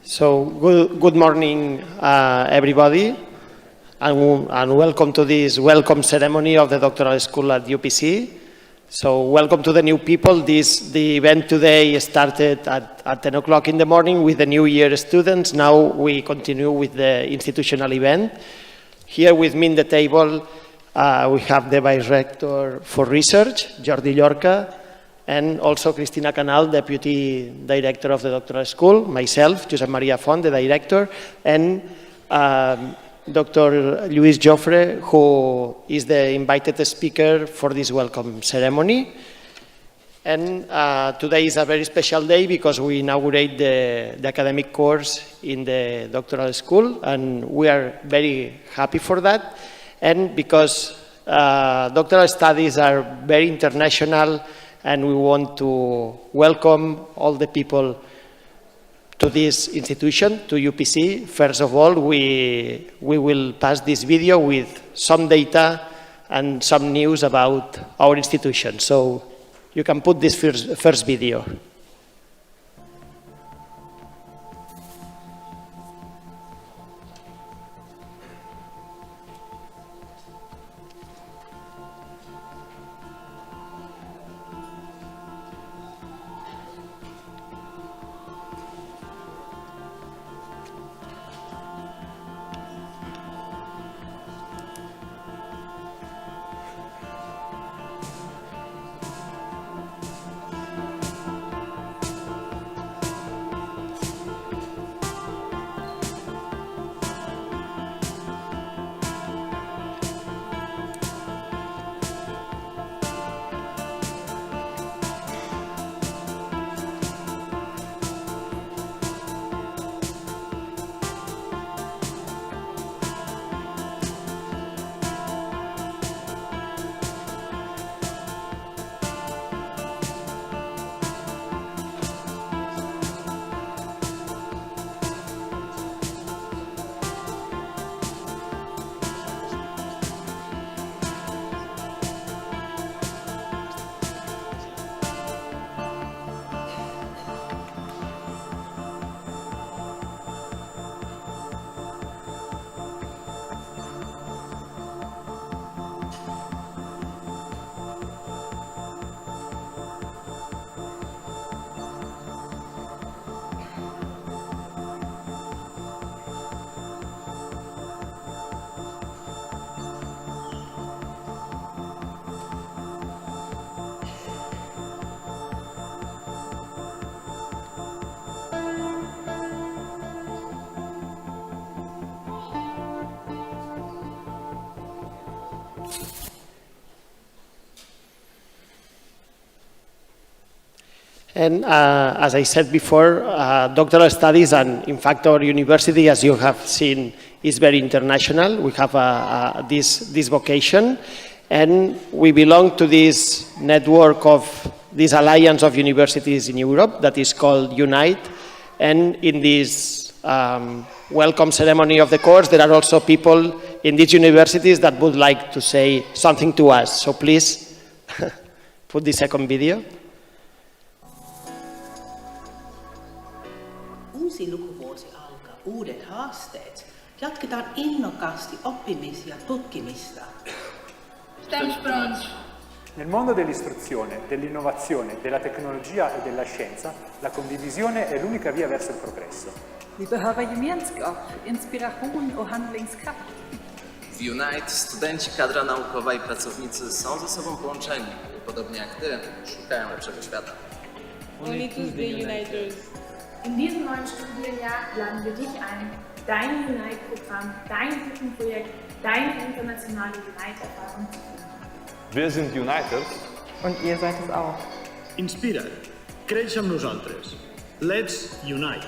So good morning, everybody, and welcome to this welcome ceremony of the Doctoral School at UPC. So welcome to the new people. The event today started at 10 o'clock in the morning with the new year students. Now we continue with the institutional event. Here with me in the table, we have the Vice Rector for Research, Jordi Llorca, and also Cristina Canal, Deputy Director of the Doctoral School, myself, Josep Maria Font, the Director, and Dr. Lluís Jofre, who is the invited speaker for this welcome ceremony. And today is a very special day because we inaugurate the academic course in the Doctoral School, and we are very happy for that. And because doctoral studies are very international, and we want to welcome all the people to this institution, to UPC. First of all, we will pass this video with some data and some news about our institution. So you can put this first video. And as I said before, doctoral studies, and in fact our university, as you have seen, is very international. We have this vocation, and we belong to this network of this alliance of universities in Europe that is called UNITE. And in this welcome ceremony of the course, there are also people in these universities that would like to say something to us. So please put the second video. Uusi lukuvuosi alkaa, uudet haasteet. Jatketaan innokkaasti oppimista ja tutkimista. Nel mondo dell'istruzione, dell'innovazione, della tecnologia e della scienza, la condivisione è l'unica via verso il progresso. Vi behöver gemenskap, inspiration och handlingskraft. W UNITE studenci, kadra naukowa i pracownicy są ze sobą połączeni i podobnie jak ty, szukają lepszego świata. Unitus de Uniters. In diesem neuen Studienjahr laden wir dich ein, dein Unite-Programm, dein Gruppenprojekt, deine internationale Unite-Erfahrung zu finden. Wir sind Uniters. Und ihr seid es auch. Inspira't, creix amb nosaltres. Let's Unite.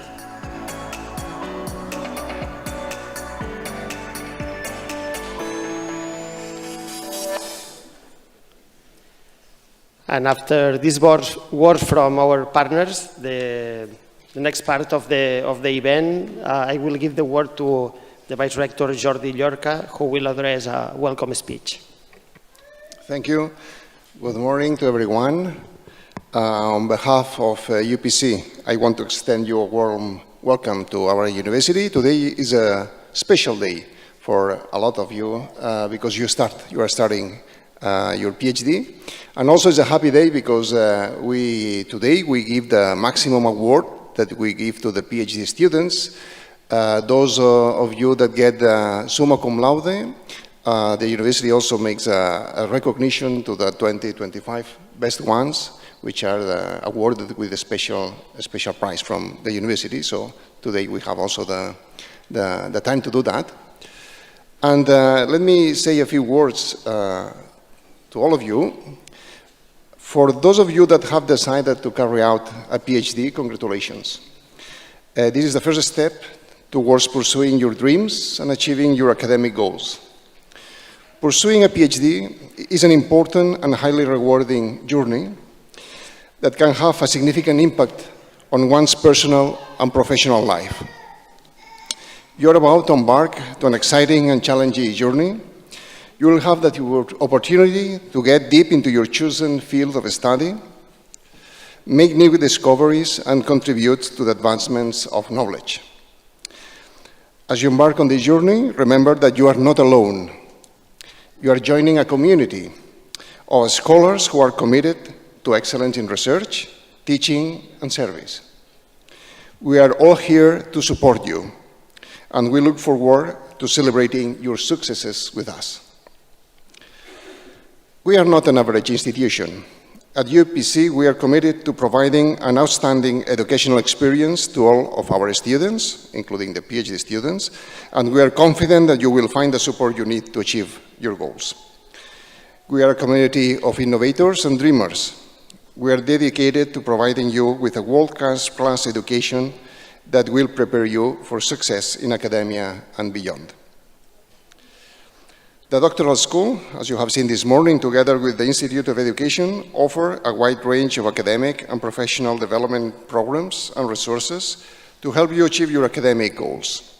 And after these words from our partners, the next part of the event, I will give the word to the Vice Rector Jordi Llorca, who will address a welcome speech. Thank you. Good morning to everyone. On behalf of UPC, I want to extend you a warm welcome to our university. Today is a special day for a lot of you because you are starting your PhD. And also it's a happy day because today we give the maximum award that we give to the PhD students. Those of you that get summa cum laude, the university also makes a recognition to the 2025 best ones, which are awarded with a special prize from the university. So today we have also the time to do that. And let me say a few words to all of you. For those of you that have decided to carry out a PhD, congratulations. This is the first step towards pursuing your dreams and achieving your academic goals. Pursuing a PhD is an important and highly rewarding journey that can have a significant impact on one's personal and professional life. You're about to embark on an exciting and challenging journey. You will have the opportunity to get deep into your chosen field of study, make new discoveries, and contribute to the advancements of knowledge. As you embark on this journey, remember that you are not alone. You are joining a community of scholars who are committed to excellence in research, teaching, and service. We are all here to support you, and we look forward to celebrating your successes with us. We are not an average institution. At UPC, we are committed to providing an outstanding educational experience to all of our students, including the PhD students, and we are confident that you will find the support you need to achieve your goals. We are a community of innovators and dreamers. We are dedicated to providing you with a world-class education that will prepare you for success in academia and beyond. The Doctoral School, as you have seen this morning, together with the Institute of Education, offer a wide range of academic and professional development programs and resources to help you achieve your academic goals.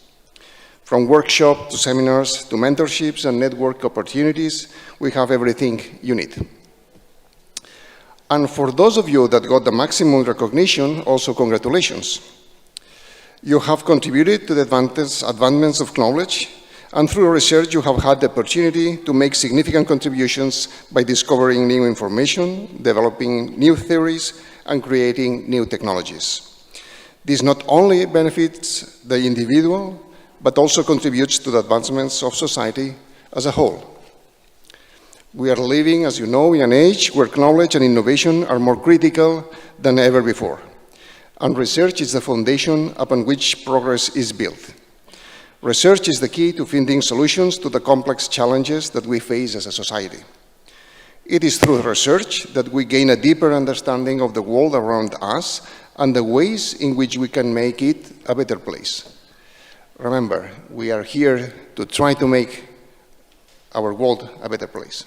From workshops to seminars to mentorships and network opportunities, we have everything you need. And for those of you that got the maximum recognition, also congratulations. You have contributed to the advancements of knowledge, and through research you have had the opportunity to make significant contributions by discovering new information, developing new theories, and creating new technologies. This not only benefits the individual, but also contributes to the advancements of society as a whole. We are living, as you know, in an age where knowledge and innovation are more critical than ever before, and research is the foundation upon which progress is built. Research is the key to finding solutions to the complex challenges that we face as a society. It is through research that we gain a deeper understanding of the world around us and the ways in which we can make it a better place. Remember, we are here to try to make our world a better place.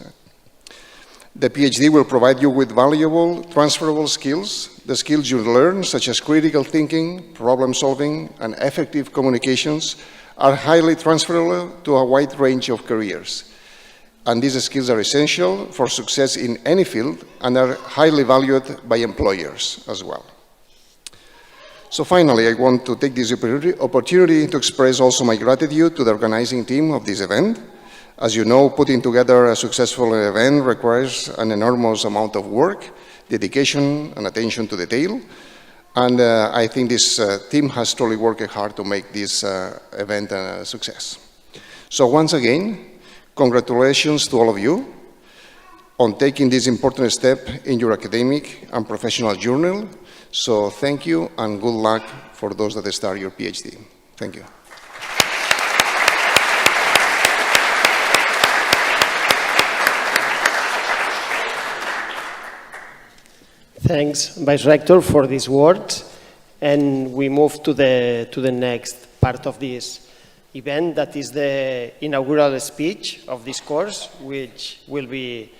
The PhD will provide you with valuable, transferable skills. The skills you learn, such as critical thinking, problem solving, and effective communications, are highly transferable to a wide range of careers. And these skills are essential for success in any field and are highly valued by employers as well. So finally, I want to take this opportunity to express also my gratitude to the organizing team of this event. As you know, putting together a successful event requires an enormous amount of work, dedication, and attention to detail. And I think this team has truly worked hard to make this event a success. So once again, congratulations to all of you on taking this important step in your academic and professional journey. So thank you and good luck for those that start your PhD. Thank you. Thanks, Vice Rector, for these words. And we move to the next part of this event, that is the inaugural speech of this course, which will be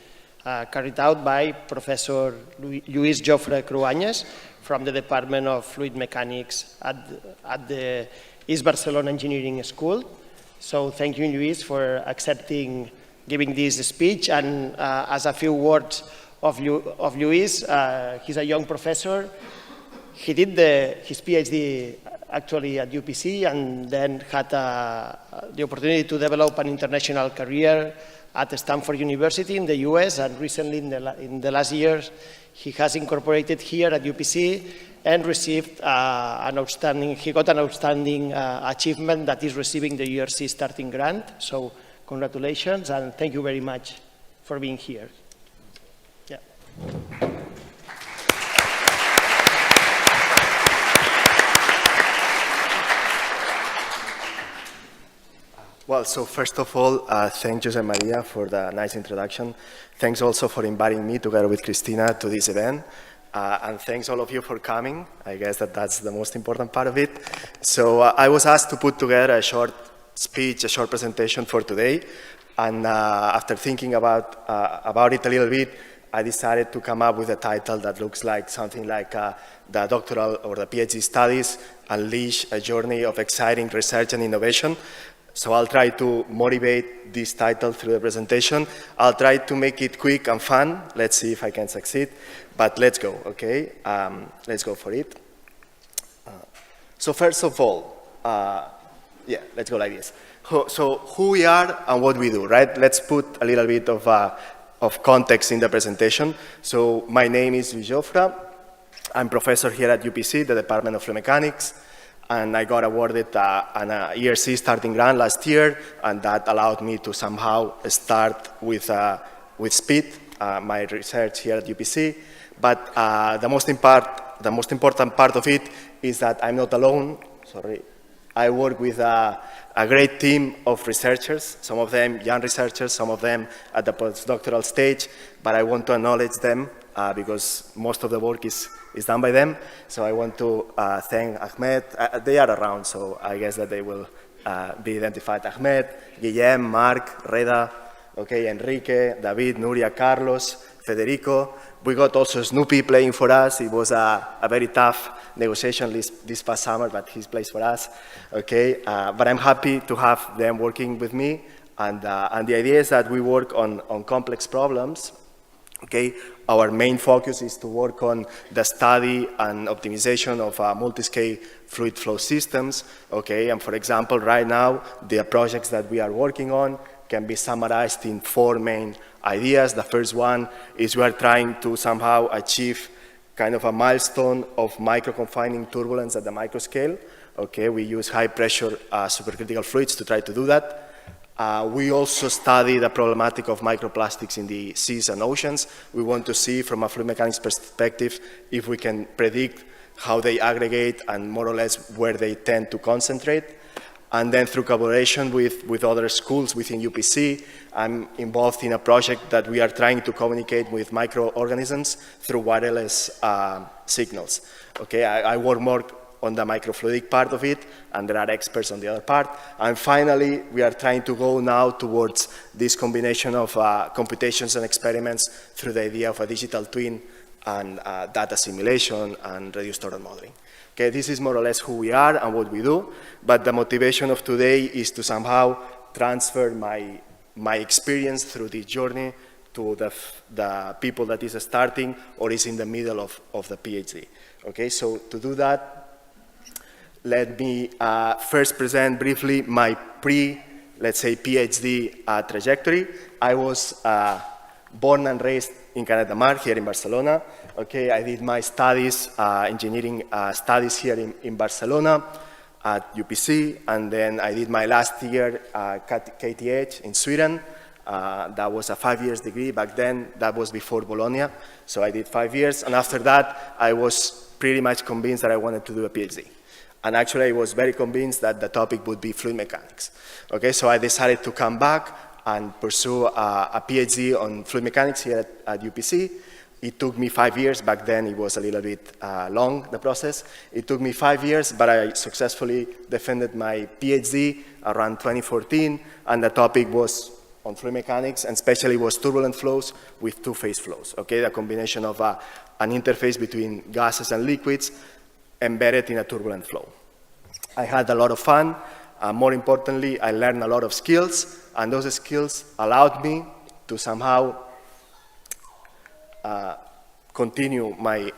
carried out by Professor Lluís Jofre Cruanyes from the Department of Fluid Mechanics at the East Barcelona Engineering School. So thank you, Lluís, for accepting giving this speech. And as a few words of Lluís, he's a young professor. He did his PhD actually at UPC, and then had the opportunity to develop an international career at Stanford University in the US, and recently in the last years he has incorporated here at UPC and received he got an outstanding achievement that is receiving the URC starting grant. So congratulations and thank you very much for being here. Yeah. Well, so first of all, thank Jose Maria for the nice introduction. Thanks also for inviting me together with Cristina to this event. And thanks all of you for coming. I guess that's the most important part of it. So I was asked to put together a short speech, a short presentation for today. And after thinking about it a little bit, I decided to come up with a title that looks like something like the doctoral or the PhD studies unleash a journey of exciting research and innovation. So I'll try to motivate this title through the presentation. I'll try to make it quick and fun. Let's see if I can succeed. But let's go, okay? Let's go for it. So first of all, yeah, let's go like this. So who we are and what we do, right? Let's put a little bit of context in the presentation. So my name is Luis Jofre. I'm professor here at UPC, the Department of Fluid Mechanics. And I got awarded an ERC starting grant last year, and that allowed me to somehow start with speed my research here at UPC. But the most important part of it is that I'm not alone. Sorry, I work with a great team of researchers. Some of them young researchers, some of them at the postdoctoral stage. But I want to acknowledge them because most of the work is done by them. So I want to thank Ahmed. They are around, so I guess that they will be identified. Ahmed, Guillem, Marc, Reda, okay, Enrique, David, Nuria, Carlos, Federico. We got also Snoopy playing for us. It was a very tough negotiation this past summer, but he plays for us. Okay, but I'm happy to have them working with me. And the idea is that we work on complex problems. Okay, our main focus is to work on the study and optimization of multi-scale fluid flow systems. Okay, and for example, right now, the projects that we are working on can be summarized in 4 main ideas. The first one is we are trying to somehow achieve kind of a milestone of micro-confining turbulence at the microscale. Okay, we use high-pressure supercritical fluids to try to do that. We also study the problematic of microplastics in the seas and oceans. We want to see from a fluid mechanics perspective if we can predict how they aggregate and more or less where they tend to concentrate. And then through collaboration with other schools within UPC, I'm involved in a project that we are trying to communicate with microorganisms through wireless signals. Okay, I work more on the microfluidic part of it, and there are experts on the other part. And finally, we are trying to go now towards this combination of computations and experiments through the idea of a digital twin and data simulation and reduced order modeling. Okay, this is more or less who we are and what we do, but the motivation of today is to somehow transfer my experience through this journey to the people that is starting or is in the middle of the PhD. Okay, so to do that, let me first present briefly my let's say, PhD trajectory. I was born and raised in Canet de Mar, here in Barcelona. Okay, I did my studies, engineering studies here in Barcelona at UPC, and then I did my last year KTH in Sweden. That was a 5-year degree. Back then, that was before Bologna, so I did 5 years, and after that, I was pretty much convinced that I wanted to do a PhD. And actually, I was very convinced that the topic would be fluid mechanics. Okay, so I decided to come back and pursue a PhD on fluid mechanics here at UPC. It took me 5 years. Back then, it was a little bit long, the process. It took me 5 years, but I successfully defended my PhD around 2014, and the topic was on fluid mechanics, and especially was turbulent flows with two-phase flows. Okay, the combination of an interface between gases and liquids embedded in a turbulent flow. I had a lot of fun. More importantly, I learned a lot of skills, and those skills allowed me to somehow continue my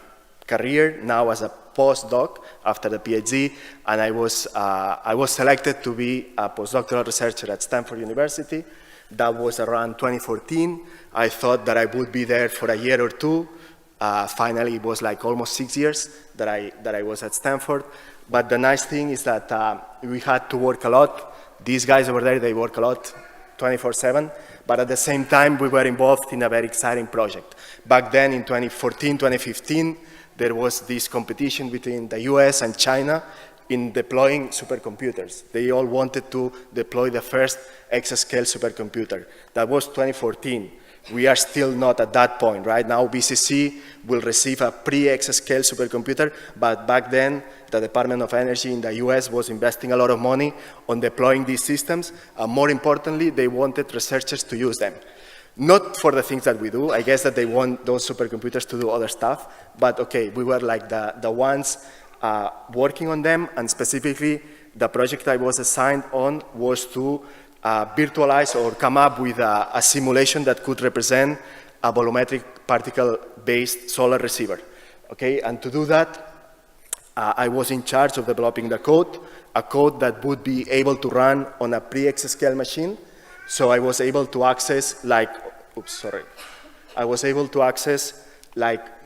career, now as a postdoc after the PhD, and I was selected to be a postdoctoral researcher at Stanford University. That was around 2014. I thought that I would be there for a year or two. Finally, it was like almost 6 years that I was at Stanford. But the nice thing is that we had to work a lot. These guys over there, they work a lot, 24/7. But at the same time, we were involved in a very exciting project. Back then, in 2014, 2015, there was this competition between the US and China in deploying supercomputers. They all wanted to deploy the first exascale supercomputer. That was 2014. We are still not at that point, right? Now BCC will receive a pre-exascale supercomputer, but back then the Department of Energy in the US was investing a lot of money on deploying these systems, and more importantly, they wanted researchers to use them. Not for the things that we do. I guess that they want those supercomputers to do other stuff, but okay, we were like the ones working on them, and specifically the project I was assigned on was to virtualize or come up with a simulation that could represent a volumetric particle-based solar receiver. Okay, and to do that, I was in charge of developing the code, a code that would be able to run on a pre-exascale machine. So I was able to access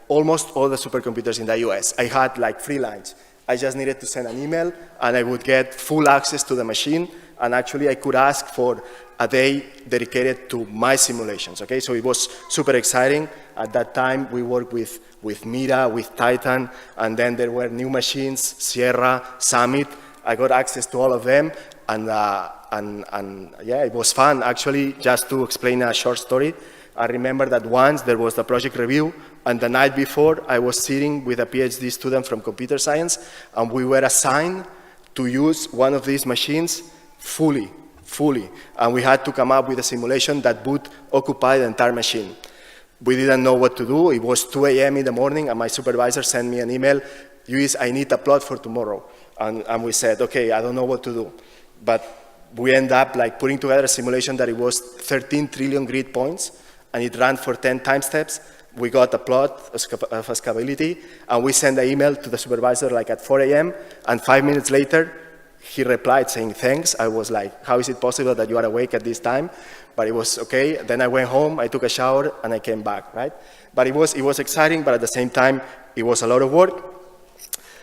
almost all the supercomputers in the US. I had like 3 lines. I just needed to send an email and I would get full access to the machine, and actually I could ask for a day dedicated to my simulations, okay? So it was super exciting. At that time, we worked with Mira, with Titan, and then there were new machines, Sierra, Summit. I got access to all of them, and yeah, it was fun. Actually, just to explain a short story, I remember that once there was the project review, and the night before I was sitting with a PhD student from computer science, and we were assigned to use one of these machines fully, and we had to come up with a simulation that would occupy the entire machine. We didn't know what to do. It was 2 a.m. in the morning, and my supervisor sent me an email, Luis, I need a plot for tomorrow. And we said, okay, I don't know what to do. But we end up like putting together a simulation that it was 13 trillion grid points, and it ran for 10 time steps. We got a plot of scalability, and we sent the email to the supervisor like at 4 a.m., and 5 minutes later, he replied saying, thanks. I was like, how is it possible that you are awake at this time? But it was okay. Then I went home, I took a shower, and I came back, right? But it was exciting, but at the same time, it was a lot of work.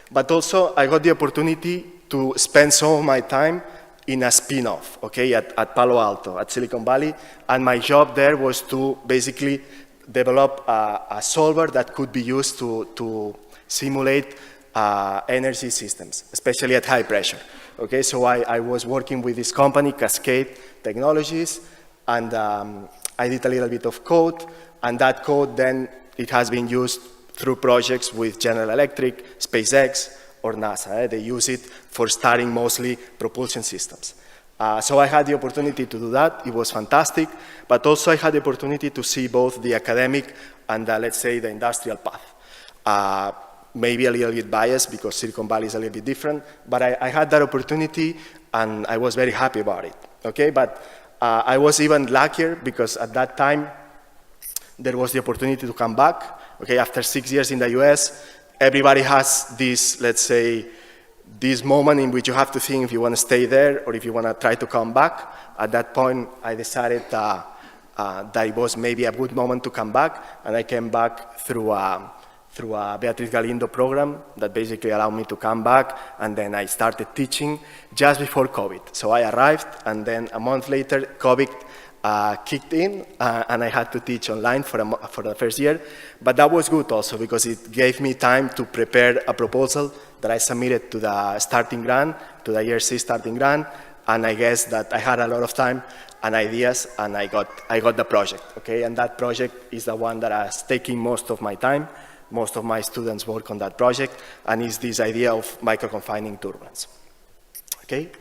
But also, I got the opportunity to spend some of my time in a spin-off, okay, at Palo Alto, at Silicon Valley. And my job there was to basically develop a solver that could be used to simulate energy systems, especially at high pressure. Okay, so I was working with this company, Cascade Technologies, and I did a little bit of code, and that code then, it has been used through projects with General Electric, SpaceX, or NASA. They use it for starting mostly propulsion systems. So I had the opportunity to do that. It was fantastic, but also I had the opportunity to see both the academic and let's say the industrial path. Maybe a little bit biased because Silicon Valley is a little bit different, but I had that opportunity and I was very happy about it, okay? But I was even luckier because at that time, there was the opportunity to come back, okay? After 6 years in the US, everybody has this, let's say, this moment in which you have to think if you want to stay there or if you want to try to come back. At that point, I decided that it was maybe a good moment to come back, and I came back through a Beatriz Galindo program that basically allowed me to come back, and then I started teaching just before COVID. So I arrived, and then a month later, COVID kicked in, and I had to teach online for the first year. But that was good also because it gave me time to prepare a proposal that I submitted to the starting grant, to the year C starting grant, and I guess that I had a lot of time and ideas, and I got the project, okay? And that project is the one that is taking most of my time. Most of my students work on that project, and it's this idea of microconfining turbulence, okay?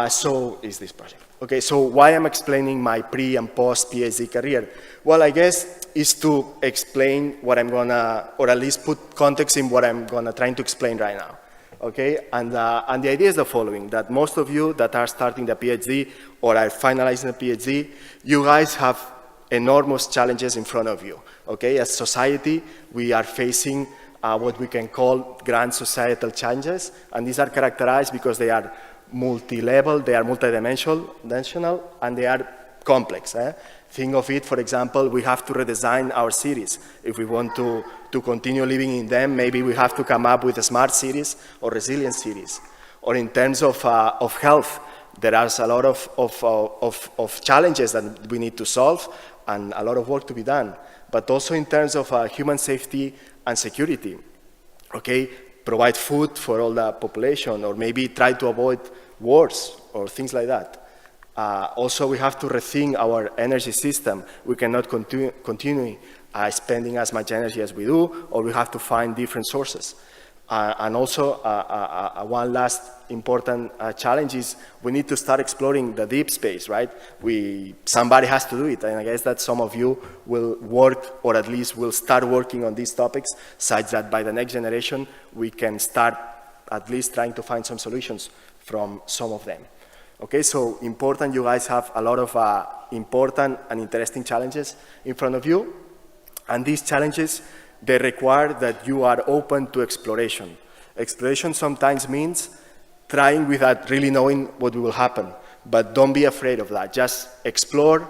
So is this project. Okay, so why I'm explaining my pre and post PhD career? Well, I guess is to explain what I'm gonna, or at least put context in what I'm gonna try to explain right now. Okay, and the idea is the following, that most of you that are starting the PhD or are finalizing the PhD, you guys have enormous challenges in front of you. Okay, as society, we are facing what we can call grand societal changes, and these are characterized because they are multi-level, they are multidimensional, and they are complex. Think of it, for example, we have to redesign our cities. If we want to continue living in them, maybe we have to come up with smart cities or resilient cities. Or in terms of health, there are a lot of challenges that we need to solve and a lot of work to be done. But also in terms of human safety and security, okay? Provide food for all the population, or maybe try to avoid wars or things like that. Also, we have to rethink our energy system. We cannot continue spending as much energy as we do, or we have to find different sources. And also, one last important challenge is we need to start exploring the deep space, right? Somebody has to do it, and I guess that some of you will work, or at least will start working on these topics, such that by the next generation, we can start at least trying to find some solutions from some of them. Okay, so important, you guys have a lot of important and interesting challenges in front of you, and these challenges, they require that you are open to exploration. Exploration sometimes means trying without really knowing what will happen, but don't be afraid of that. Just explore,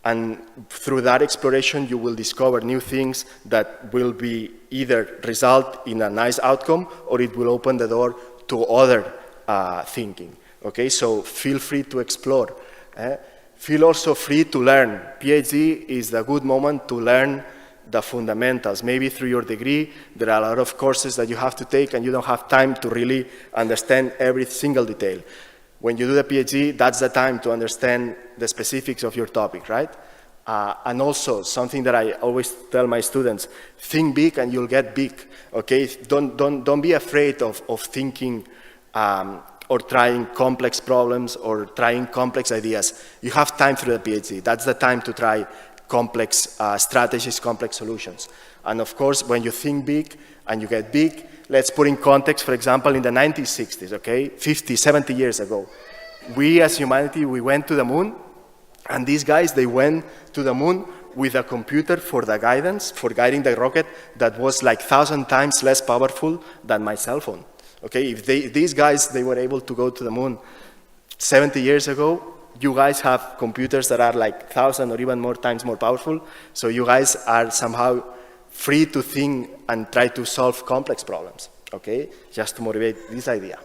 and through that exploration, you will discover new things that will be either result in a nice outcome, or it will open the door to other thinking. Okay, so feel free to explore. Feel also free to learn. PhD is a good moment to learn the fundamentals. Maybe through your degree, there are a lot of courses that you have to take and you don't have time to really understand every single detail. When you do the PhD, that's the time to understand the specifics of your topic, right? And also, something that I always tell my students, think big and you'll get big, okay? Don't be afraid of thinking or trying complex problems or trying complex ideas. You have time through the PhD. That's the time to try complex strategies, complex solutions. And of course, when you think big and you get big, let's put in context, for example, in the 1960s, okay, 50, 70 years ago, we as humanity, we went to the moon, and these guys, they went to the moon with a computer for the guidance, for guiding the rocket that was like 1,000 times less powerful than my cell phone. Okay, if these guys, they were able to go to the moon 70 years ago, you guys have computers that are like 1,000 or even more times more powerful, so you guys are somehow free to think and try to solve complex problems, okay? Just to motivate this idea.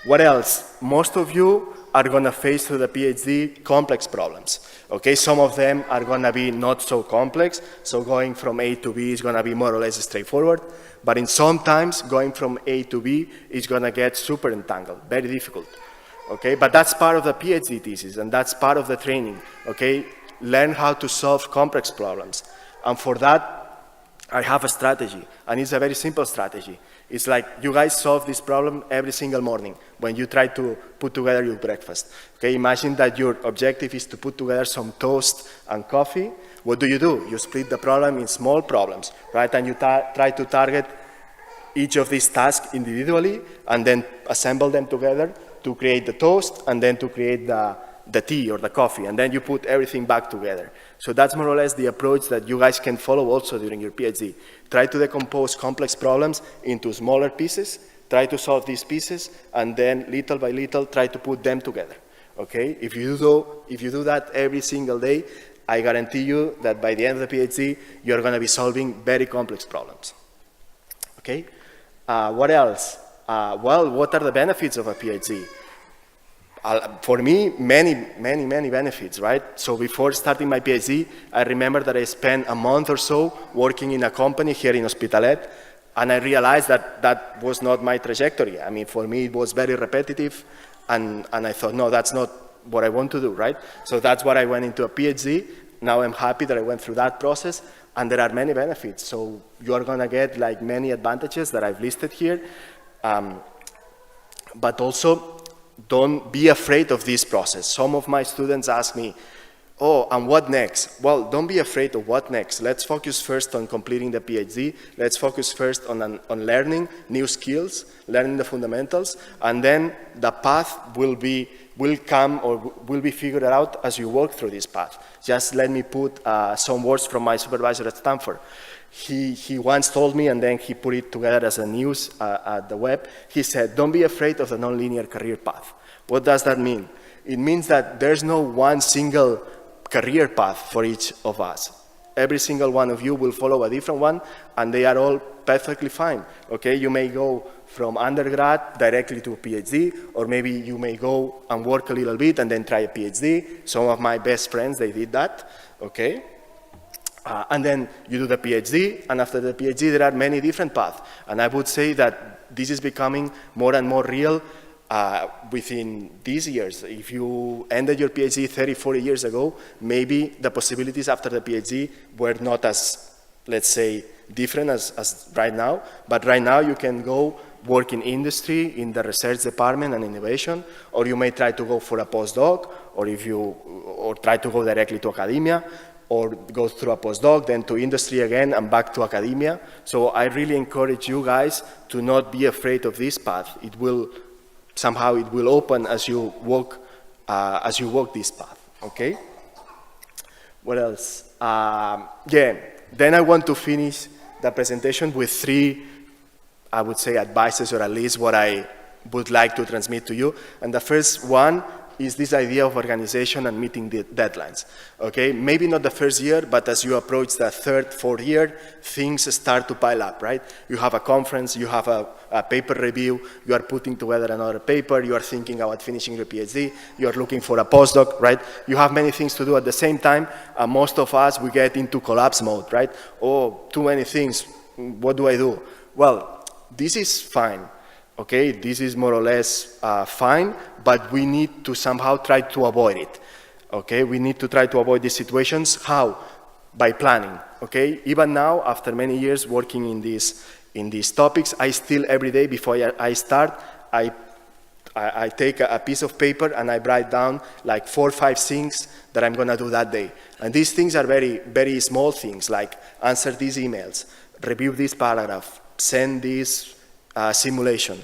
What else? Most of you are gonna face through the PhD complex problems, okay? Some of them are gonna be not so complex, so going from A to B is gonna be more or less straightforward, but in sometimes going from A to B is gonna get super entangled, very difficult. Okay, but that's part of the PhD thesis, and that's part of the training, okay? Learn how to solve complex problems. And for that, I have a strategy, and it's a very simple strategy. It's like you guys solve this problem every single morning when you try to put together your breakfast. Okay, imagine that your objective is to put together some toast and coffee. What do? You split the problem in small problems, right? And you try to target each of these tasks individually, and then assemble them together to create the toast, and then to create the tea or the coffee, and then you put everything back together. So that's more or less the approach that you guys can follow also during your PhD. Try to decompose complex problems into smaller pieces, try to solve these pieces, and then little by little try to put them together, okay? If you do that every single day, I guarantee you that by the end of the PhD, you're gonna be solving very complex problems, okay? What else? Well, what are the benefits of a PhD? For me, many benefits, right? So before starting my PhD, I remember that I spent a month or so working in a company here in Hospitalet, and I realized that that was not my trajectory. I mean, for me, it was very repetitive, and I thought, no, that's not what I want to do, right? So that's why I went into a PhD. Now I'm happy that I went through that process, and there are many benefits. So you are gonna get like many advantages that I've listed here. But also, don't be afraid of this process. Some of my students ask me, oh, and what next? Well, don't be afraid of what next. Let's focus first on completing the PhD. Let's focus first on learning new skills, learning the fundamentals, and then the path will be figured out as you work through this path. Just let me put some words from my supervisor at Stanford. he once told me, and then he put it together as a news at the web. He said, don't be afraid of the non-linear career path. What does that mean? It means that there's no one single career path for each of us. Every single one of you will follow a different one, and they are all perfectly fine. Okay, you may go from undergrad directly to a PhD, or maybe you may go and work a little bit and then try a PhD. Some of my best friends, they did that, okay? And then you do the PhD, and after the PhD, there are many different paths. And I would say that this is becoming more and more real within these years. If you ended your PhD 30, 40 years ago, maybe the possibilities after the PhD were not as, let's say, different as right now. But right now, you can go work in industry, in the research department and innovation, or you may try to go for a postdoc, or try to go directly to academia, or go through a postdoc, then to industry again, and back to academia. So I really encourage you guys to not be afraid of this path. It will open as you walk this path. Okay. What else? Then I want to finish the presentation with 3, I would say, advices, or at least what I would like to transmit to you. And the first one is this idea of organization and meeting the deadlines. Okay, maybe not the first year, but as you approach the 3rd, 4th year, things start to pile up, right? You have a conference, you have a paper review, you are putting together another paper, you are thinking about finishing your PhD, you are looking for a postdoc, right? You have many things to do at the same time, and most of us, we get into collapse mode, right? Oh, too many things, what do I do? Well, this is fine. Okay, this is more or less fine, but we need to somehow try to avoid it. Okay, we need to try to avoid these situations. How? By planning. Okay, even now, after many years working in these topics, I still every day before I start, I take a piece of paper and I write down like 4 or 5 things that I'm gonna do that day. And these things are very, very small things, like answer these emails, review this paragraph, send this simulation,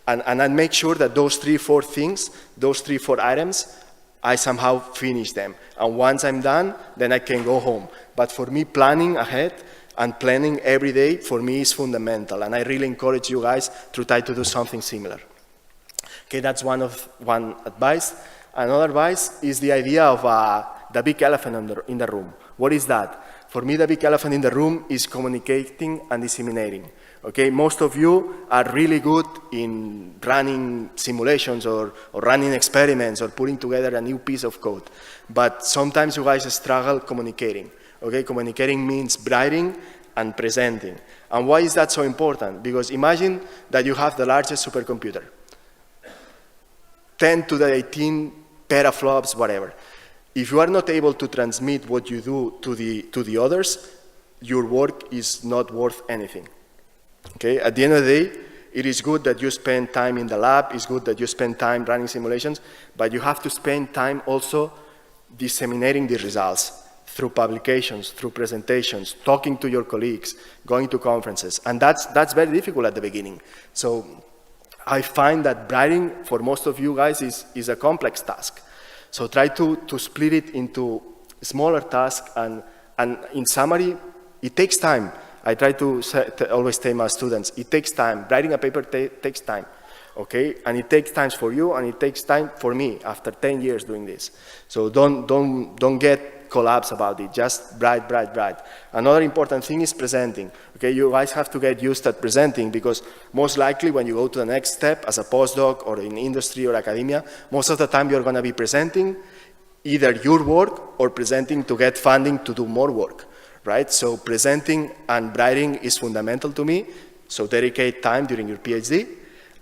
and I make sure that those 3 or 4 things, those 3 or 4 items, I somehow finish them. And once I'm done, then I can go home. But for me, planning ahead and planning every day, for me, is fundamental. And I really encourage you guys to try to do something similar. Okay, that's one advice. Another advice is the idea of the big elephant in the room. What is that? For me, the big elephant in the room is communicating and disseminating. Okay, most of you are really good in running simulations or running experiments or putting together a new piece of code. But sometimes you guys struggle communicating. Okay, communicating means writing and presenting. And why is that so important? Because imagine that you have the largest supercomputer, 10 to the 18 teraflops, whatever. If you are not able to transmit what you do to the others, your work is not worth anything. Okay, at the end of the day, it is good that you spend time in the lab, it's good that you spend time running simulations, but you have to spend time also disseminating the results through publications, through presentations, talking to your colleagues, going to conferences, and that's very difficult at the beginning. So I find that writing, for most of you guys, is a complex task. So try to split it into smaller tasks, and in summary, it takes time. I try to always tell my students, it takes time. Writing a paper takes time, okay? And it takes time for you, and it takes time for me after 10 years doing this. So don't get collapse about it. Just write. Another important thing is presenting. Okay, you guys have to get used at presenting, because most likely when you go to the next step as a postdoc or in industry or academia, most of the time you're going to be presenting either your work or presenting to get funding to do more work. Right? So presenting and writing is fundamental to me. So dedicate time during your PhD.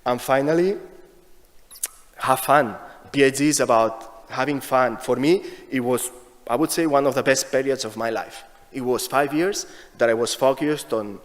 And finally, have fun. PhD is about having fun. For me, it was, I would say, one of the best periods of my life. It was 5 years that I was focused on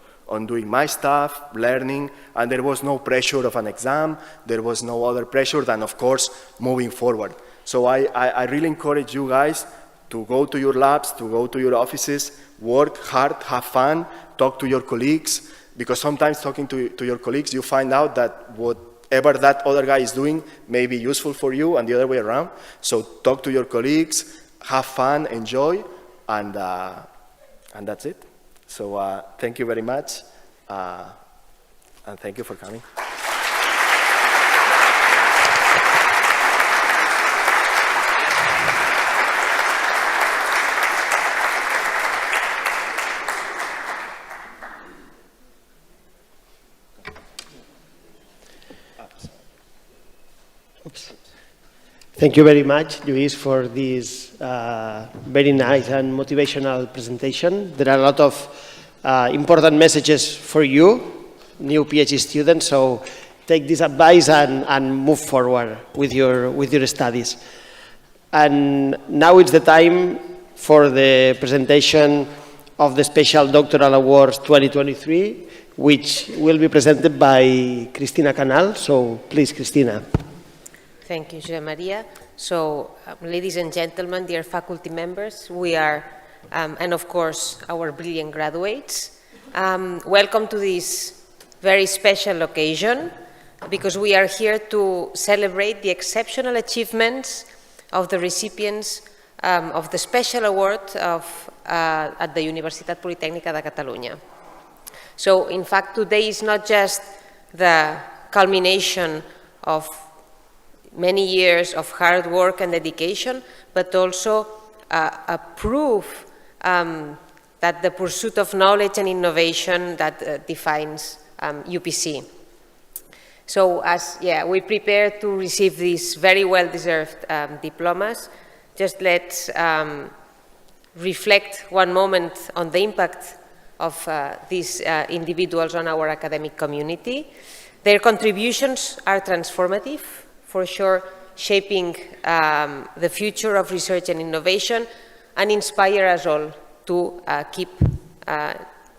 doing my stuff, learning, and there was no pressure of an exam. There was no other pressure than, of course, moving forward. So I really encourage you guys to go to your labs, to go to your offices, work hard, have fun, talk to your colleagues, because sometimes talking to your colleagues, you find out that whatever that other guy is doing may be useful for you, and the other way around. So talk to your colleagues, have fun, enjoy, and that's it. So thank you very much, and thank you for coming. Thank you very much, Luis, for this very nice and motivational presentation. There are a lot of important messages for you, new PhD students, so take this advice and move forward with your studies. And now it's the time for the presentation of the Special Doctoral Awards 2023, which will be presented by Cristina Canal. So please, Cristina. Thank you, José María. So, ladies and gentlemen, dear faculty members, we are, and of course, our brilliant graduates, welcome to this very special occasion, because we are here to celebrate the exceptional achievements of the recipients of the Special Award at the Universitat Politècnica de Catalunya. So, in fact, today is not just the culmination of many years of hard work and dedication, but also a proof that the pursuit of knowledge and innovation that defines UPC. So we prepare to receive these very well-deserved diplomas. Just let's reflect one moment on the impact of these individuals on our academic community. Their contributions are transformative, for sure, shaping the future of research and innovation, and inspire us all to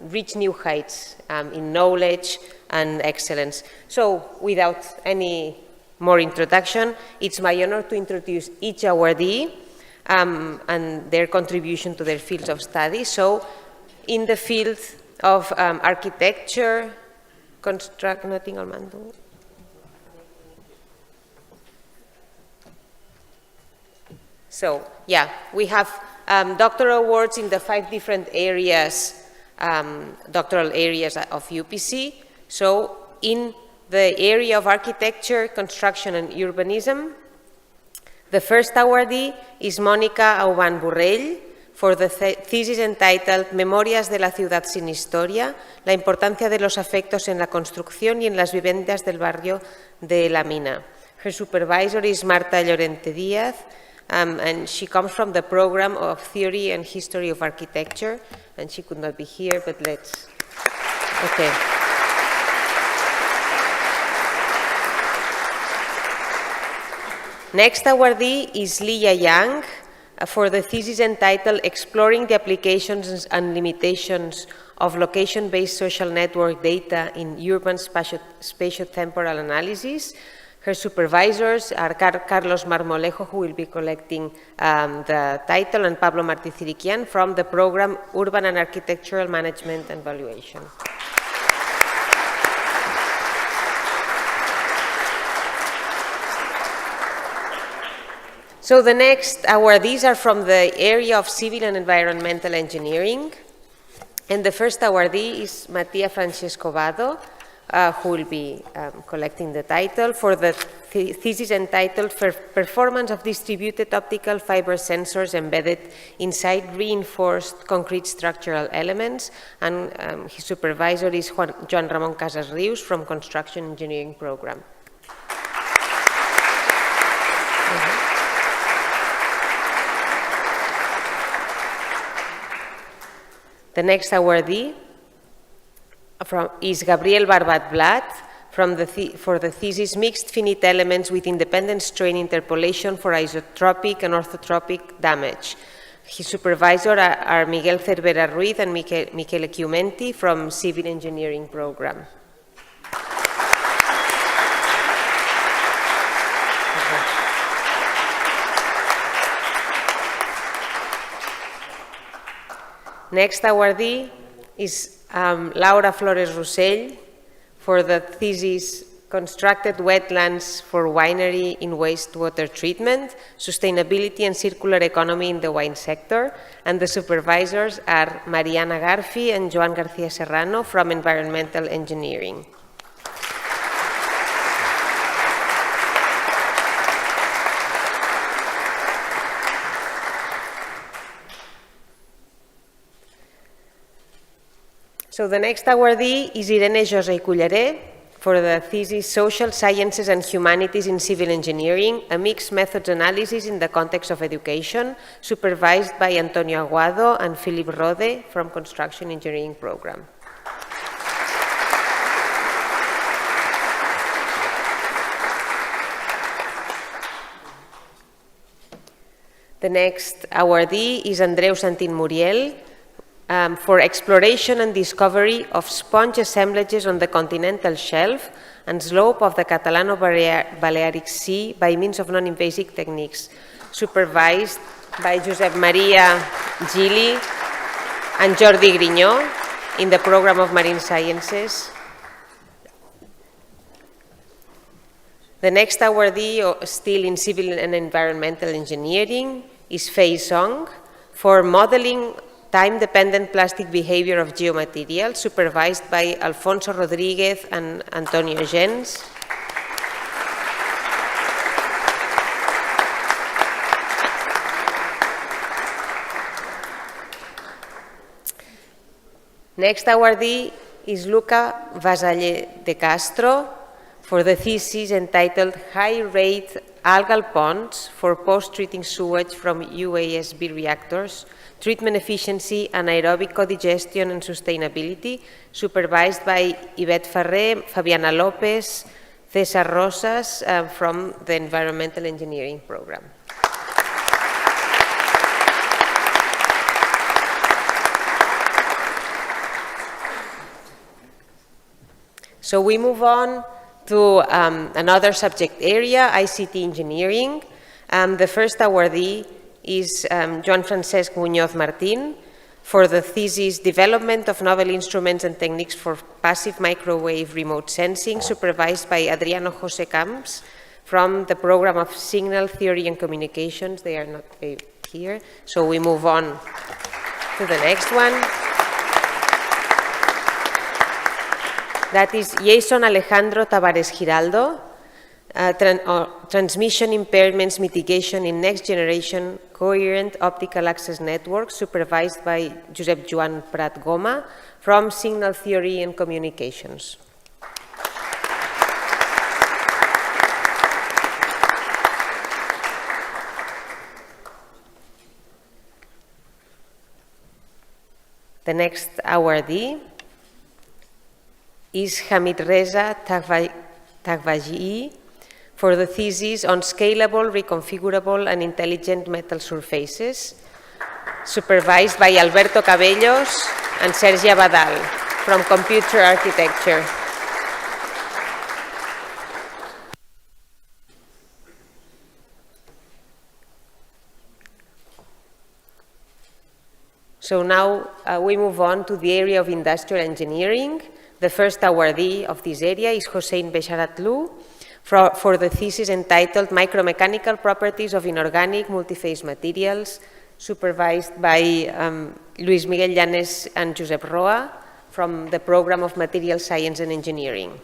reach new heights in knowledge and excellence. So, without any more introduction, it's my honor to introduce each awardee and their contribution to their fields of study. So, in the field of architecture, So, we have doctoral awards in the 5 different areas, doctoral areas of UPC. So, in the area of architecture, construction, and urbanism, the first awardee is Mónica Auban Borrell for the thesis entitled Memorias de la ciudad sin historia, la importancia de los afectos en la construcción y en las viviendas del barrio de La Mina. Her supervisor is Marta Llorente Díaz, and she comes from the program of Theory and History of Architecture, and she could not be here, but let's, okay. Next awardee is Leah Yang for the thesis entitled Exploring the Applications and Limitations of Location-Based Social Network Data in Urban Spatio-Temporal Analysis. Her supervisors are Carlos Marmolejo, who will be collecting the title, and Pablo Martí-Ciriquian from the program Urban and Architectural Management and Valuation. So the next awardees are from the area of civil and environmental engineering. And the first awardee is Mattia Francesco Vado, who will be collecting the title for the thesis entitled Performance of Distributed Optical Fiber Sensors Embedded Inside Reinforced Concrete Structural Elements. And his supervisor is Joan Ramon Casas Rius from Construction Engineering Program. The next awardee is Gabriel Barbat-Blat for the thesis Mixed Finite Elements with Independent Strain Interpolation for Isotropic and Orthotropic Damage. His supervisors are Miguel Cervera Ruiz and Michele Chiumenti from Civil Engineering Program. Next awardee is Laura Flores Rossell for the thesis constructed wetlands for winery in wastewater treatment, sustainability and circular economy in the wine sector, and the supervisors are Mariana Garfi and Joan García Serrano from Environmental Engineering. So the next awardee is Irene José Culleré for the thesis Social Sciences and Humanities in Civil Engineering, a mixed methods analysis in the context of education, supervised by Antonio Aguado and Philip Rode from Construction Engineering Program. The next awardee is Andreu Santín Muriel, for exploration and discovery of sponge assemblages on the continental shelf and slope of the Catalano-Balearic Sea by means of non-invasive techniques, supervised by Josep Maria Gili and Jordi Grinyó in the Program of Marine Sciences. The next awardee, still in Civil and Environmental Engineering, is Fei Song for modeling time-dependent plastic behavior of geomaterials, supervised by Alfonso Rodríguez and Antonio Gens. Next awardee is Luca Vasalle de Castro for the thesis entitled High-Rate Algal Ponds for Post-Treating Sewage from UASB Reactors, Treatment Efficiency, Anaerobic Codigestion and Sustainability, supervised by Yvette Ferrer, Fabiana Lopez, Cesar Rosas from the Environmental Engineering Program. So we move on to another subject area, ICT engineering. The first awardee is Joan Francesc Muñoz Martín for the thesis Development of Novel Instruments and Techniques for Passive Microwave Remote Sensing, supervised by Adriano José Camps from the Program of Signal Theory and Communications. They are not here, so we move on to the next one. That is Jason Alejandro Tavares Giraldo, Transmission Impairments Mitigation in Next Generation Coherent Optical Access Networks, supervised by Josep Joan Prat Goma from Signal Theory and Communications. The next awardee is Hamid Reza Taghvaji for the thesis on Scalable, Reconfigurable and Intelligent Metal Surfaces, supervised by Alberto Cabellos and Sergi Abadal from Computer Architecture. So now we move on to the area of industrial engineering. The first awardee of this area is Hossein Besharatlu for the thesis entitled Micromechanical Properties of Inorganic Multiphase Materials, supervised by Luis Miguel Llanes and Josep Roa from the Program of Material Science and Engineering.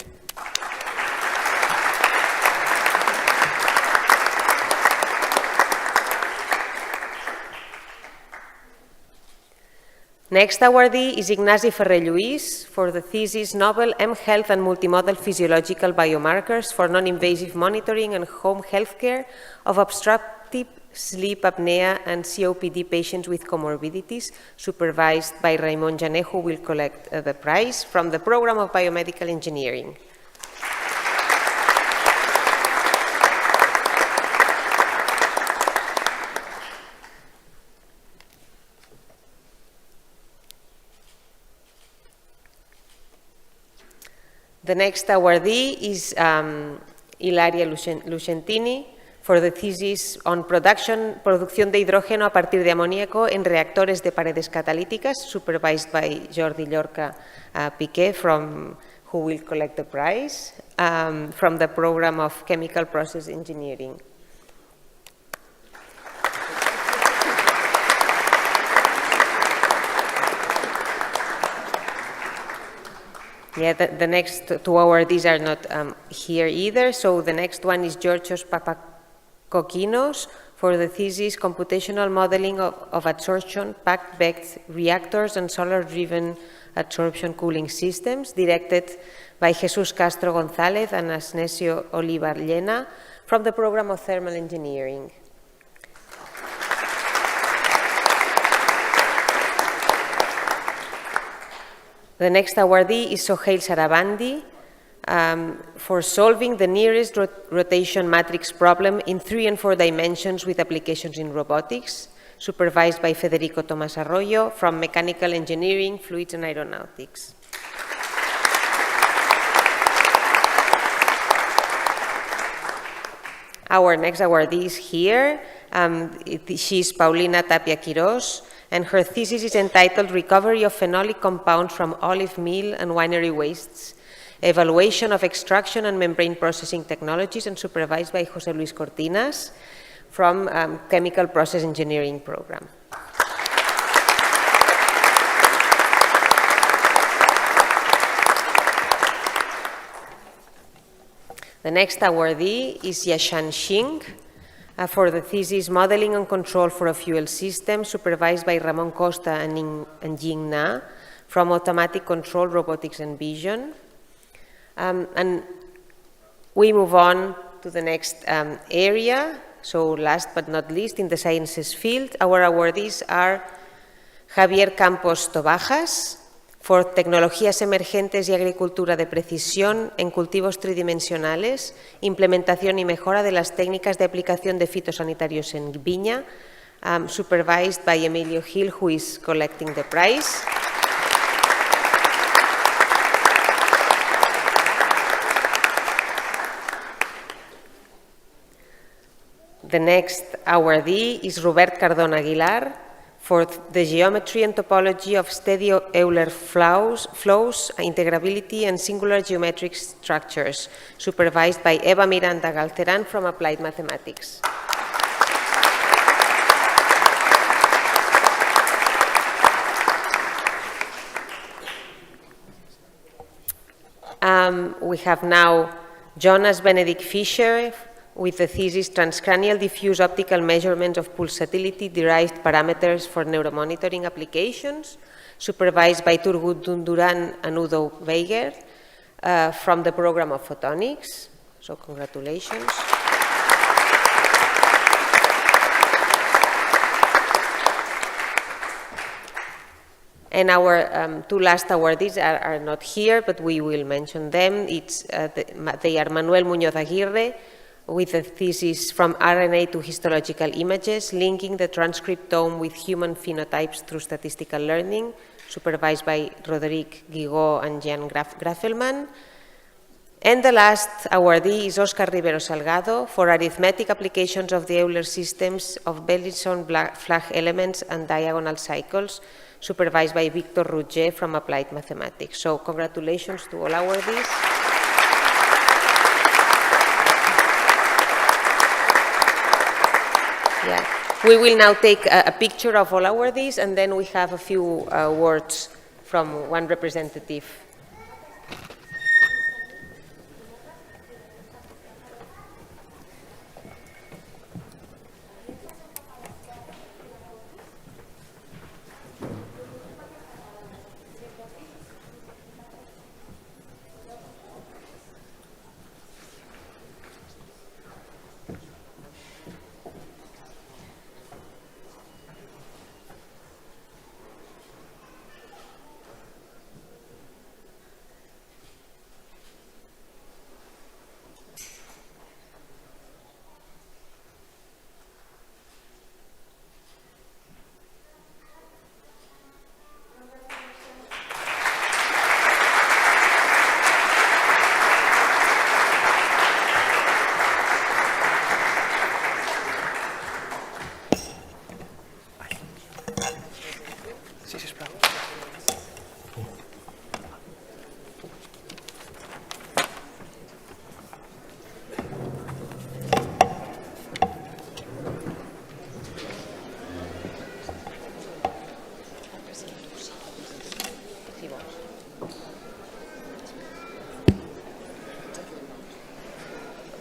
Next awardee is Ignasi Ferrer Lluís for the thesis Novel M-Health and Multimodal Physiological Biomarkers for Non-Invasive Monitoring and Home Healthcare of Obstructive Sleep Apnea and COPD Patients with Comorbidities, supervised by Raimon Jané, who will collect the prize from the Program of Biomedical Engineering. The next awardee is Ilaria Lucentini for the thesis on producción de hidrógeno a partir de amoníaco en reactores de paredes catalíticas, supervised by Jordi Llorca Piqué from who will collect the prize from the program of Chemical Process Engineering. Yeah, the next two awardees are not here either. So the next one is Georgios Papakokinos for the thesis Computational Modeling of Adsorption, Packed Reactors and Solar-Driven Adsorption Cooling Systems, directed by Jesus Castro González and Asnesio Oliva Llena from the program of Thermal Engineering. The next awardee is Sohail Sarabandi for solving the nearest rotation matrix problem in 3 and 4 dimensions with applications in robotics, supervised by Federico Tomás Arroyo from Mechanical Engineering, Fluids and Aeronautics. Our next awardee is here. She is Paulina Tapia Quirós, and her thesis is entitled Recovery of Phenolic Compounds from Olive Meal and Winery Wastes, Evaluation of Extraction and Membrane Processing Technologies, and supervised by José Luis Cortinas from Chemical Process Engineering program. The next awardee is Yashan Xing for the thesis Modeling and Control for a Fuel System, supervised by Ramon Costa and Ying Na from Automatic Control, Robotics and Vision. And we move on to the next area. So last but not least, in the sciences field, our awardees are Javier Campos Tobajas for Tecnologías Emergentes y Agricultura de Precisión en Cultivos Tridimensionales, Implementación y Mejora de las Técnicas de Aplicación de Fitosanitarios en Viña, supervised by Emilio Gil, who is collecting the prize. The next awardee is Robert Cardona Aguilar for the geometry and topology of steady Euler flows, integrability and singular geometric structures, supervised by Eva Miranda Galceran from Applied Mathematics. We have now Jonas Benedict Fischer with the thesis Transcranial Diffuse Optical Measurements of Pulsatility-Derived Parameters for Neuromonitoring Applications, supervised by Turgut Dunduran and Udo Weiger from the program of Photonics. So congratulations. And our two last awardees are not here, but we will mention them. They are Manuel Muñoz Aguirre, with a thesis From RNA to Histological Images, Linking the Transcriptome with Human Phenotypes Through Statistical Learning, supervised by Roderick Guigaud and Jan Graffelman. And the last awardee is Oscar Rivero Salgado for Arithmetic Applications of the Euler Systems of Bellison Flag Elements and Diagonal Cycles, supervised by Victor Rouget from Applied Mathematics. So congratulations to all awardees. Yeah. We will now take a picture of all awardees, and then we have a few words from one representative.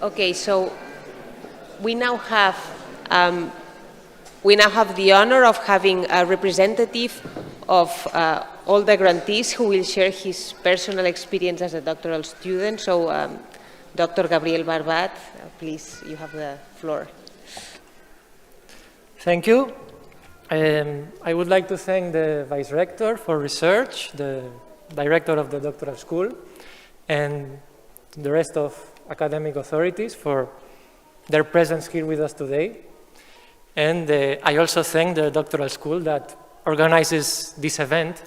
Okay, so we now have the honor of having a representative of all the grantees who will share his personal experience as a doctoral student. So, Dr. Gabriel Barbat, please, you have the floor. Thank you. I would like to thank the Vice Rector for Research, the Director of the Doctoral School, and the rest of academic authorities for their presence here with us today. And I also thank the Doctoral School that organizes this event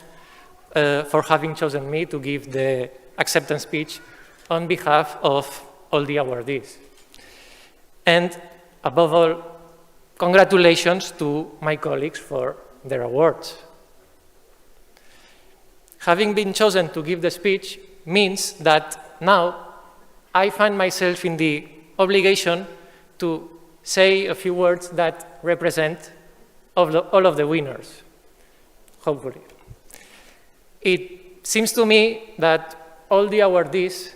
for having chosen me to give the acceptance speech on behalf of all the awardees. And above all, congratulations to my colleagues for their awards. Having been chosen to give the speech means that now I find myself in the obligation to say a few words that represent all of the winners, hopefully. It seems to me that all the awardees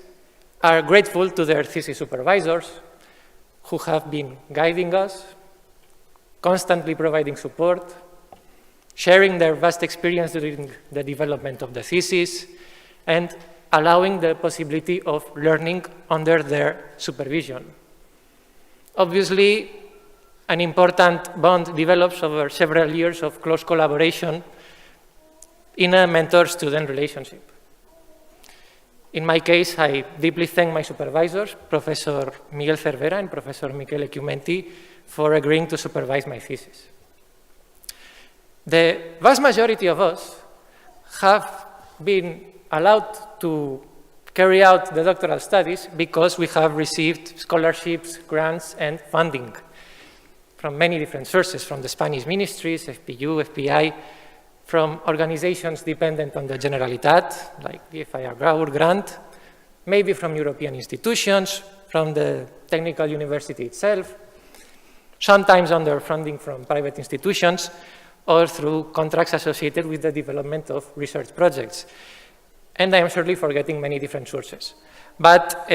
are grateful to their thesis supervisors who have been guiding us, constantly providing support, sharing their vast experience during the development of the thesis, and allowing the possibility of learning under their supervision. Obviously, an important bond develops over several years of close collaboration in a mentor-student relationship. In my case, I deeply thank my supervisors, Professor Miguel Cervera and Professor Michele Chiumenti, for agreeing to supervise my thesis. The vast majority of us have been allowed to carry out the doctoral studies because we have received scholarships, grants, and funding from many different sources, from the Spanish ministries, FPU, FPI, from organizations dependent on the Generalitat, like the FIR grant, maybe from European institutions, from the technical university itself, sometimes under funding from private institutions, or through contracts associated with the development of research projects. And I am surely forgetting many different sources. But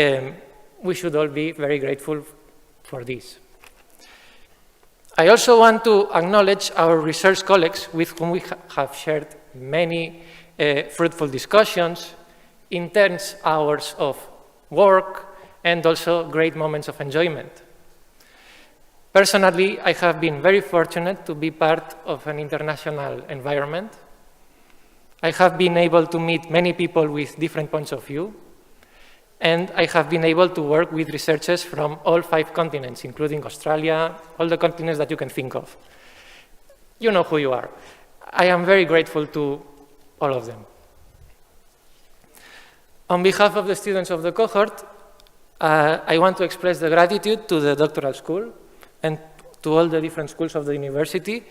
we should all be very grateful for this. I also want to acknowledge our research colleagues with whom we have shared many fruitful discussions, intense hours of work, and also great moments of enjoyment. Personally, I have been very fortunate to be part of an international environment. I have been able to meet many people with different points of view, and I have been able to work with researchers from all 5 continents, including Australia, all the continents that you can think of. You know who you are. I am very grateful to all of them. On behalf of the students of the cohort, I want to express the gratitude to the Doctoral School and to all the different schools of the university,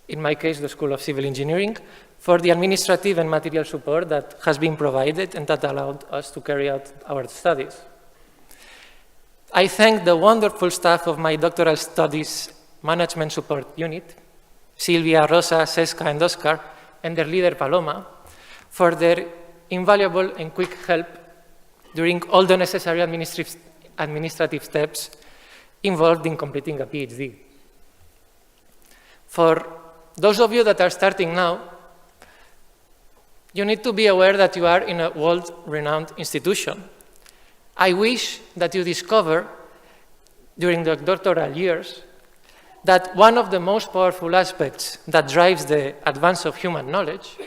in my case, the School of Civil Engineering, for the administrative and material support that has been provided and that allowed us to carry out our studies. I thank the wonderful staff of my doctoral studies management support unit, Silvia, Rosa, Cesca, and Oscar, and their leader, Paloma, for their invaluable and quick help during all the necessary administrative steps involved in completing a PhD. For those of you that are starting now, you need to be aware that you are in a world-renowned institution. I wish that you discover during the doctoral years that one of the most powerful aspects that drives the advance of human knowledge,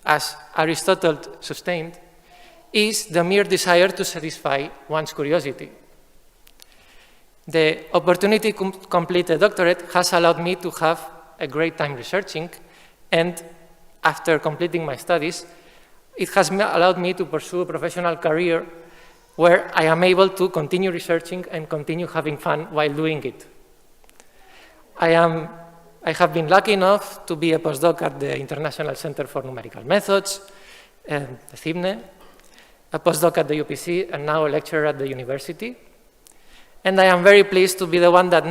as Aristotle sustained, is the mere desire to satisfy one's curiosity. The opportunity to complete a doctorate has allowed me to have a great time researching, and after completing my studies, it has allowed me to pursue a professional career where I am able to continue researching and continue having fun while doing it. I have been lucky enough to be a postdoc at the International Center for Numerical Methods, the CIBNE, a postdoc at the UPC, and now a lecturer at the university. And I am very pleased to be the one that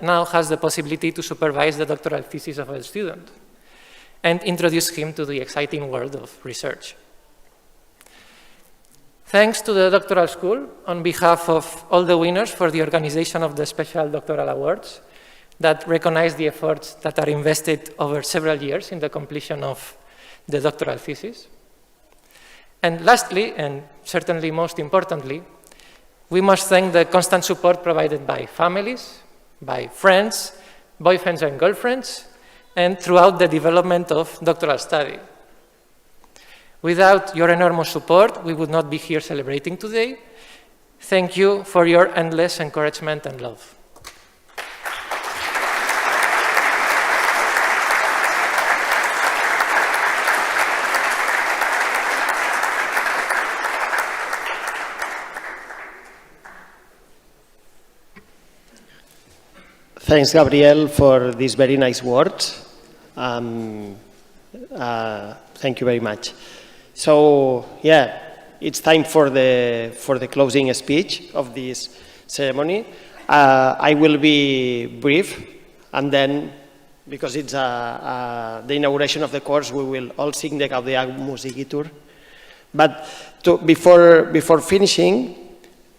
now has the possibility to supervise the doctoral thesis of a student and introduce him to the exciting world of research. Thanks to the Doctoral School on behalf of all the winners for the organization of the Special Doctoral Awards that recognize the efforts that are invested over several years in the completion of the doctoral thesis. And lastly, and certainly most importantly, we must thank the constant support provided by families, by friends, boyfriends and girlfriends, and throughout the development of doctoral study. Without your enormous support, we would not be here celebrating today. Thank you for your endless encouragement and love. Thanks, Gabriel, for these very nice words. Thank you very much. So, yeah, it's time for the closing speech of this ceremony. I will be brief, and then, because it's the inauguration of the course, we will all sing the Gaudeamus Igitur. But before finishing,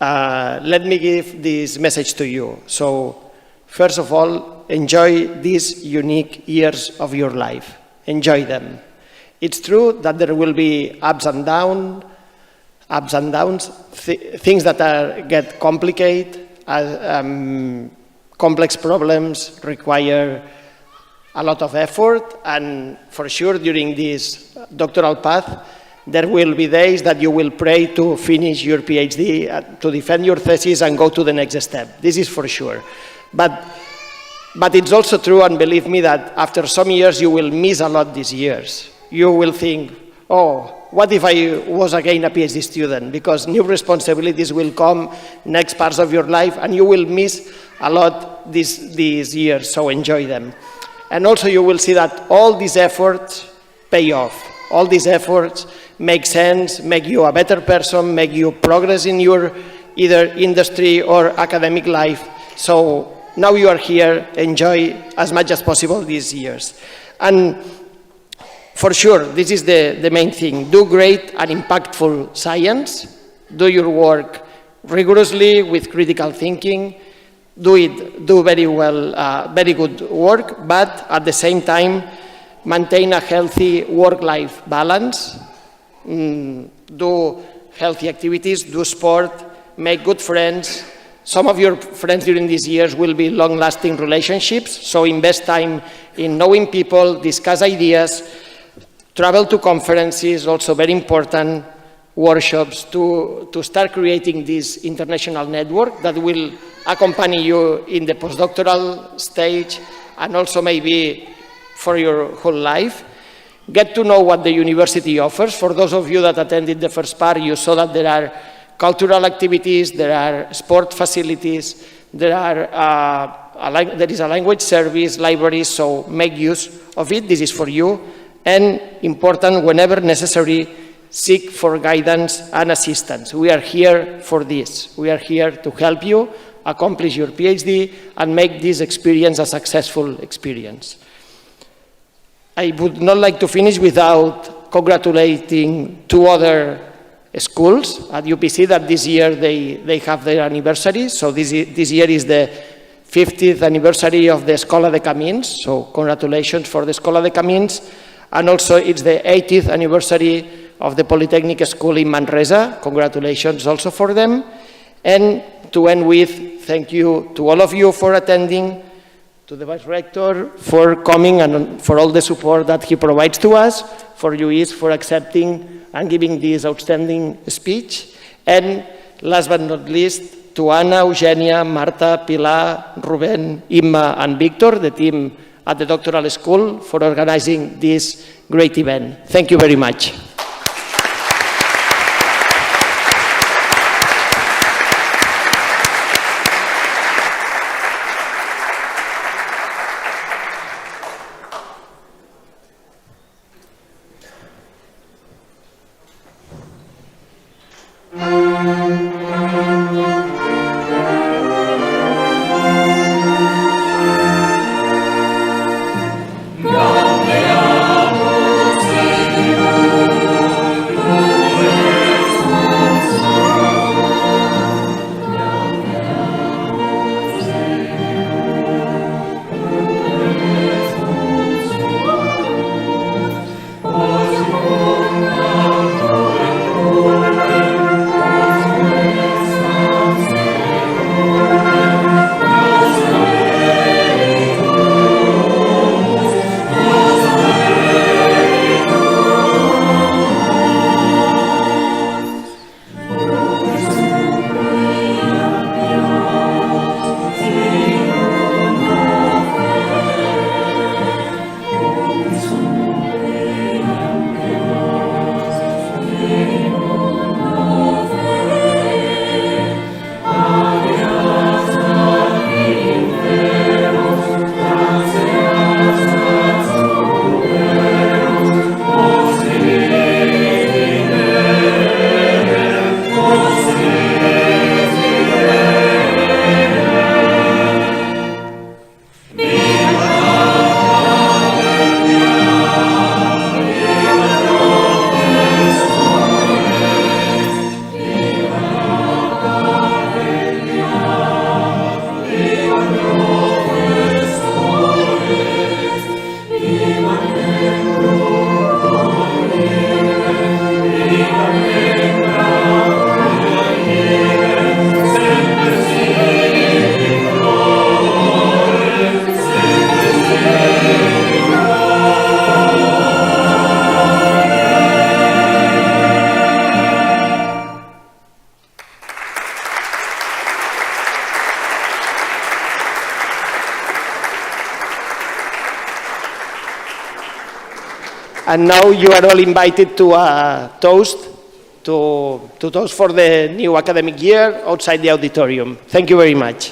let me give this message to you. So, first of all, enjoy these unique years of your life. Enjoy them. It's true that there will be ups and downs, things that get complicated, complex problems require a lot of effort, and for sure during this doctoral path, there will be days that you will pray to finish your PhD, to defend your thesis and go to the next step. This is for sure. But it's also true, and believe me, that after some years you will miss a lot these years. You will think, oh, what if I was again a PhD student? Because new responsibilities will come next parts of your life, and you will miss a lot these years, so enjoy them. And also you will see that all these efforts pay off. All these efforts make sense, make you a better person, make you progress in your either industry or academic life. So now you are here, enjoy as much as possible these years. And for sure, this is the main thing. Do great and impactful science. Do your work rigorously with critical thinking. Do very well, very good work, but at the same time, maintain a healthy work-life balance. Do healthy activities, do sport, make good friends. Some of your friends during these years will be long-lasting relationships, so invest time in knowing people, discuss ideas, travel to conferences, also very important, workshops to start creating this international network that will accompany you in the postdoctoral stage and also maybe for your whole life. Get to know what the university offers. For those of you that attended the first part, you saw that there are cultural activities, there are sport facilities, there is a language service, libraries, so make use of it. This is for you. And important, whenever necessary, seek for guidance and assistance. We are here for this. We are here to help you accomplish your PhD and make this experience a successful experience. I would not like to finish without congratulating two other schools at UPC that this year they have their anniversary. So this year is the 50th anniversary of the Escola de Camins. So congratulations for the Escola de Camins. And also it's the 80th anniversary of the Polytechnic School in Manresa. Congratulations also for them. And to end with, thank you to all of you for attending, to the Vice Rector for coming and for all the support that he provides to us, for Luis for accepting and giving this outstanding speech. And last but not least, to Anna, Eugenia, Marta, Pilar, Ruben, Imma and Victor, the team at the Doctoral School, for organizing this great event. Thank you very much. Gaudeamus Igitur, And now you are all invited to a toast, to toast for the new academic year outside the auditorium. Thank you very much.